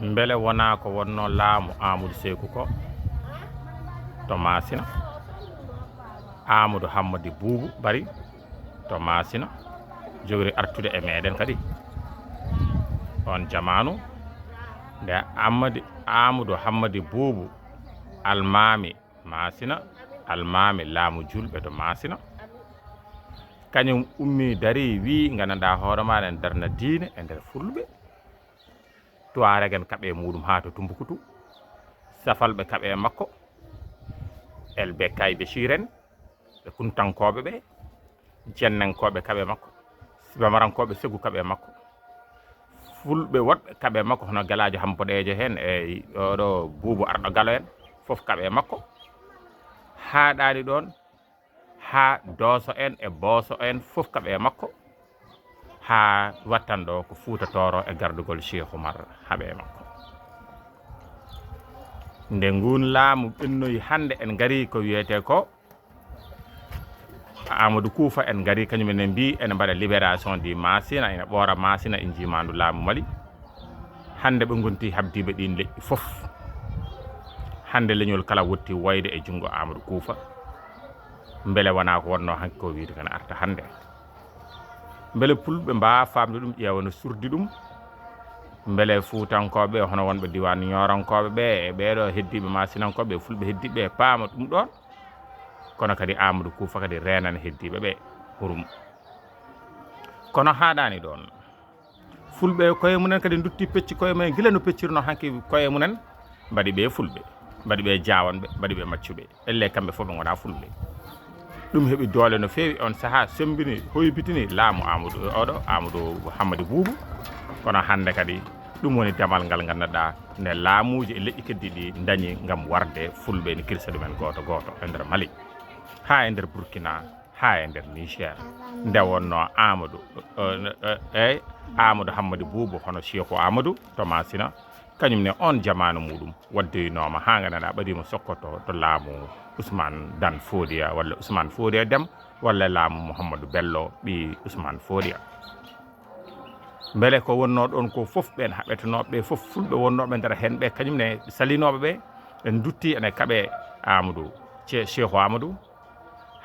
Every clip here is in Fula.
mbele wona ko wonno laamu Amadou Sékou ko to Masina Amadou Hammady Boubou Bari to Masina jogori artude e meɗen kadi on jamanu nde Amadou Hammady Boubou almami Masina almami laamu julɓe to Masina kañum ummi dari wi gandanɗa hoore maɗa en darna diine e nder fulɓe tuwaregen kaɓe muɗum ha to Tumbuktu safalɓe kaɓe makko elbe kayɓe siren ɓe kuntankoɓe ɓe jennenkoɓe kaɓe makko bamarankoɓe segu kaɓe makko fulɓe woɗɓe kaɓe makko hono Galadio Hampoɗejo hen e oɗo Boubou Arɗo Galo en foof kaɓe makko haɗani ɗon ha Dooso en e Booso en foof kaɓe makko ha wattanɗo ko Fouta Toro e gardugol Cheikh Oumar haɓe makko nde ngun laamu ɓennoyi hande en gari ko wiyete ko Amadou Koufa en gari kañumen en mbi ene mbaɗa libération du Masina ene ɓoora Masina e jimandu laamu Mali hande ɓe gonti habdiɓe ɗin leƴƴi foof hande leñol kala wotti wayde e jungo Amadou Koufa beele wona ko wonno hanki ko wiide kana arta hande beele pulɓe mba famde ɗum ƴeewa no surdi ɗum beele Fuutankoɓe hono wonɓe diwan Ñorankoɓe ɓe e ɓeɗo heddiɓe Masinankoɓe e fulɓe heddiɓe paama ɗum ɗon kono kadi Amadou Koufa kadi renane heddiɓe ɓe hurum kono haɗani ɗon fulɓe koye munen kadi dutti pecci koye mumen gila no peccirno hanki koye munen mbaɗi ɓe fulɓe mbaɗi ɓe jawanɓe mbaɗi ɓe maccuɓe elle kamɓe fof ɓe gona fulɓe ɗum heeɓi doole no feewi on saaha sembini hoybitini laamu Amadou Hammady Boubou kono hande kadi ɗum woni damal ngal ganduɗa nde laamuji e leƴƴi keddi ɗi dañi gam warde fulɓe ne kirsa ɗumen goto goto e nder Mali ha e nder Burkina ha e nder Niger nde wonno Amadou Hammady Boubou hono Cheikhou Amadou to Masina kañum ne on jamanu muɗum waddoynoma ha ganduɗa ɓaɗimo sokkoto to laamu Ousmane Dan Fodia walla Ousmane Fodia Deme walla laamu Mouhamadou Bello ɓi Ousmane Fodia beele ko wonno ɗon ko foof ɓen haɓetanoɓe ɓe foof fulɓe wonnoɓe nder hen ɓe kañum ne salinoɓe ɓe en dutti ene kaɓe Amadou Cheikhou Amadou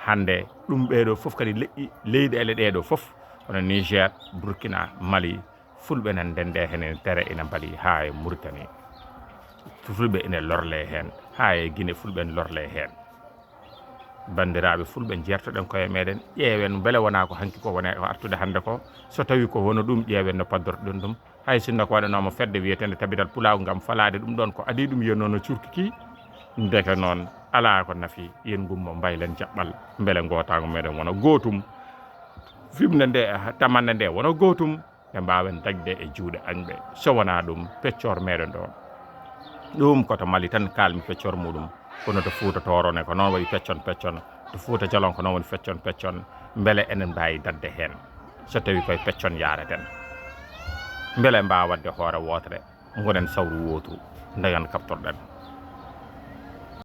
hande ɗum ɓeɗo foof kadi leƴƴi leyɗele ɗeɗo foof hono Niger Burkina Mali fulɓe nan ndende hen tere ina mbali ha e Mauritanie fulɓe ene lorle hen ha e Guinée fulɓe ene lorle hen bandiraɓe fulɓe jertoɗen koye meɗen ƴeewen beele wona ko hanki ko wona ko artude hande ko so tawi ko wono ɗum ƴeewen no paddortoɗen ɗum hay sinno ko waɗanoma fedde wiyetende tabital pulaw gam falade ɗum ɗon ko adi ɗum yonno no curkiki deke noon ala ko nafi yen gummo mbaylen jaɓɓal beele gotago meɗen wona gotum fimde nde tamanne nde wona gotum ɓe mbawen dagde e juuɗe añɓe so wona ɗum peccor meɗen ɗo ɗum koto Mali tan kalmi peccor muɗum kono to Fouta Toro ne ko noon waɗi peccon to Fouta Djalon ko noon woni peccon beele enen mbawi dadde hen so tawi koye peccon yareten beele mbawa wadde hoore wotere gonen sawru woturu dagan kaptorɗen